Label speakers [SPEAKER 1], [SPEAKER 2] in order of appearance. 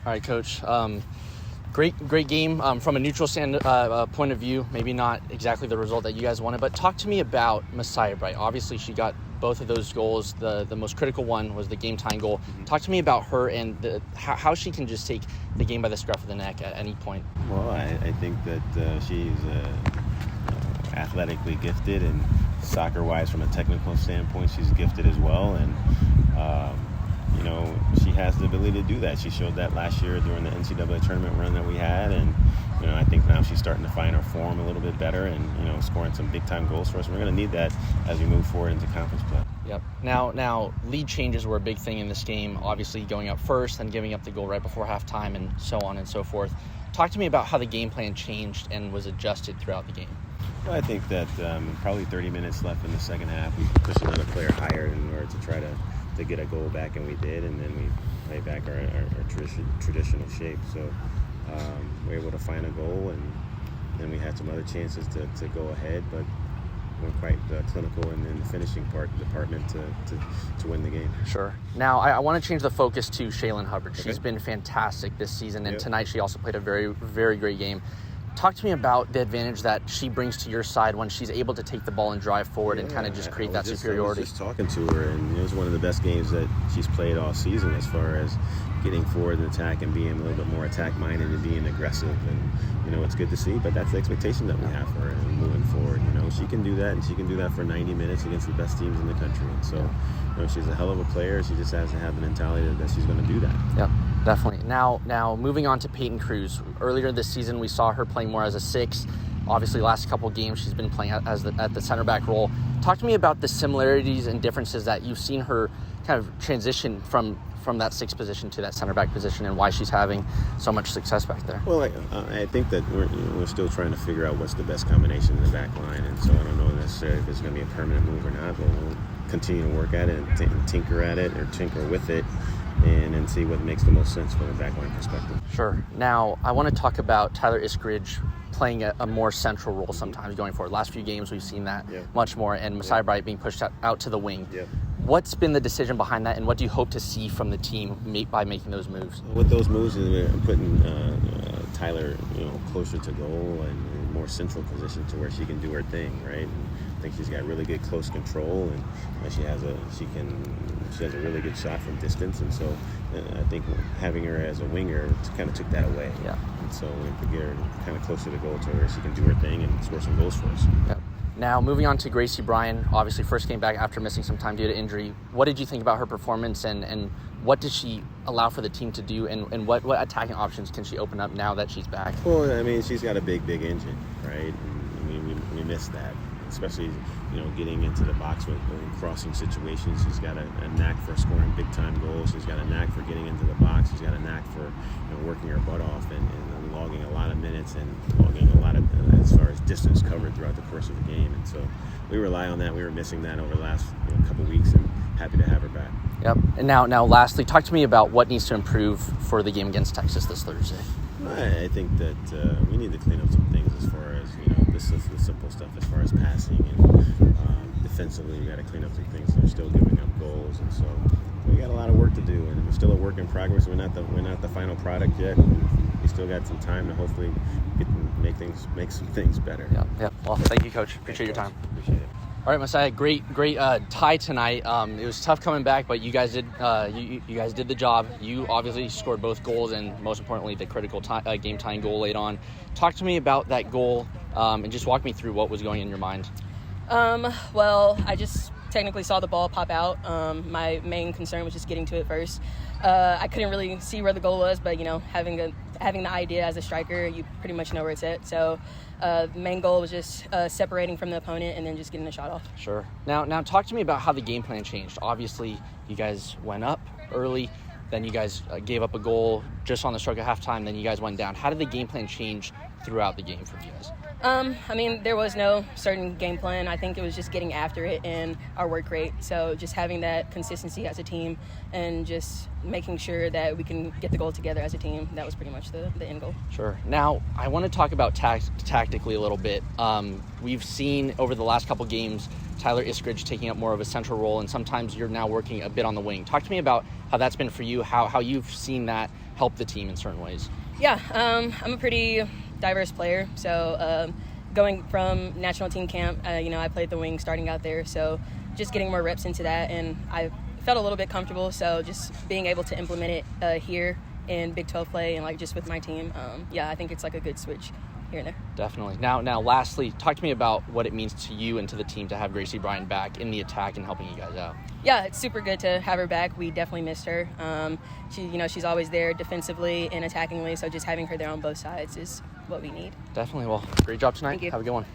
[SPEAKER 1] All right, Coach. Great game from a neutral point of view. Maybe not exactly the result that you guys wanted, but talk to me about Messiah Bright. Obviously, she got both of those goals. The most critical one was the game-tying goal. Mm-hmm. Talk to me about her and how she can just take the game by the scruff of the neck at any point.
[SPEAKER 2] Well, I think that she's athletically gifted, and soccer-wise, from a technical standpoint, she's gifted as well. And she has the ability to do that. She showed that last year during the NCAA tournament run that we had, and I think now she's starting to find her form a little bit better, and scoring some big-time goals for us. We're going to need that as we move forward into conference play.
[SPEAKER 1] Yep. Now, lead changes were a big thing in this game. Obviously, going up first, then giving up the goal right before halftime, and so on and so forth. Talk to me about how the game plan changed and was adjusted throughout the game.
[SPEAKER 2] Well, I think that probably 30 minutes left in the second half, we pushed another player higher in order to try to get a goal back, and we did, and then we played back our traditional shape. So we were able to find a goal, and then we had some other chances to go ahead, but weren't quite clinical in the finishing department to win the game.
[SPEAKER 1] Sure. Now, I want to change the focus to Shaylin Hubbard.
[SPEAKER 2] Okay.
[SPEAKER 1] She's been fantastic this season, and tonight she also played a very, very great game. Talk to me about the advantage that she brings to your side when she's able to take the ball and drive forward and kind of just create that superiority.
[SPEAKER 2] I was just talking to her, and it was one of the best games that she's played all season as far as getting forward and attack and being a little bit more attack-minded and being aggressive. And, it's good to see, but that's the expectation that we have for her and moving forward. She can do that, and she can do that for 90 minutes against the best teams in the country. And so, she's a hell of a player. She just has to have the mentality that she's going to do that.
[SPEAKER 1] Yep, definitely. Now moving on to Peyton Cruz. Earlier this season, we saw her playing more as a 6. Obviously, last couple games, she's been playing at the center back role. Talk to me about the similarities and differences that you've seen her kind of transition from that 6 position to that center back position, and why she's having so much success back there.
[SPEAKER 2] Well, I think that we're still trying to figure out what's the best combination in the back line, and so I don't know necessarily if it's going to be a permanent move or not, but we'll continue to work at it and tinker at it or tinker with it, and then see what makes the most sense from a backline perspective.
[SPEAKER 1] Sure. Now, I want to talk about Tyler Iskridge playing a more central role sometimes going forward. Last few games, we've seen that much more, and Messiah Bright being pushed out to the wing.
[SPEAKER 2] Yep.
[SPEAKER 1] What's been the decision behind that, and what do you hope to see from the team by making those moves?
[SPEAKER 2] With those moves, we're putting Tyler, closer to goal and in a more central position to where she can do her thing, right? And I think she's got really good close control, and she has a really good shot from distance, and so I think having her as a winger kind of took that away.
[SPEAKER 1] Yeah.
[SPEAKER 2] And so we can get her kind of closer to goal to where she can do her thing and score some goals for us.
[SPEAKER 1] Yeah. Now, moving on to Gracie Bryan, obviously first came back after missing some time due to injury. What did you think about her performance, and what did she allow for the team to do, and what attacking options can she open up now that she's back?
[SPEAKER 2] Well, I mean, she's got a big engine, right? And we missed that, especially, getting into the box with crossing situations. She's got a knack for scoring big-time goals. She's got a knack for getting into the box. She's got a knack for working her butt off and logging a lot of minutes and logging a lot of as far as distance covered throughout the course of the game. And so we rely on that. We were missing that over the last couple weeks, and happy to have her back.
[SPEAKER 1] Yep. And now lastly, talk to me about what needs to improve for the game against Texas this Thursday.
[SPEAKER 2] I think that we need to clean up some things as far as the simple stuff as far as passing, and defensively we got to clean up some things. They're still giving up goals, and so we got a lot of work to do, and we're still a work in progress. We're not the final product yet. We still got some time to hopefully make some things better.
[SPEAKER 1] Yeah. Well, thank you, Coach. Appreciate your time.
[SPEAKER 2] Appreciate it.
[SPEAKER 1] All right, Messiah, great tie tonight. It was tough coming back, but you guys did you guys did the job. You obviously scored both goals, and most importantly, the critical game-tying goal late on. Talk to me about that goal, and just walk me through what was going in your mind.
[SPEAKER 3] Well, I just technically saw the ball pop out. My main concern was just getting to it first. I couldn't really see where the goal was, but having the idea as a striker, you pretty much know where it's at. So the main goal was just separating from the opponent and then just getting the shot off.
[SPEAKER 1] Sure. Now talk to me about how the game plan changed. Obviously, you guys went up early, then you guys gave up a goal just on the stroke of halftime, then you guys went down. How did the game plan change throughout the game for you guys?
[SPEAKER 3] I mean, there was no certain game plan. I think it was just getting after it and our work rate. So just having that consistency as a team and just making sure that we can get the goal together as a team. That was pretty much the end goal.
[SPEAKER 1] Sure. Now, I want to talk about tactically a little bit. We've seen over the last couple games Tyler Iskridge taking up more of a central role, and sometimes you're now working a bit on the wing. Talk to me about how that's been for you, how you've seen that help the team in certain ways.
[SPEAKER 3] Yeah, I'm a pretty diverse player. So going from national team camp, I played the wing starting out there. So just getting more reps into that, and I felt a little bit comfortable. So just being able to implement it here in Big 12 play and just with my team, I think it's a good switch here and there.
[SPEAKER 1] Definitely. Now, lastly, talk to me about what it means to you and to the team to have Gracie Bryan back in the attack and helping you guys out.
[SPEAKER 3] Yeah, it's super good to have her back. We definitely missed her. She's always there defensively and attackingly, so just having her there on both sides is what we need.
[SPEAKER 1] Definitely. Well, great job tonight.
[SPEAKER 3] Thank you.
[SPEAKER 1] Have a good one.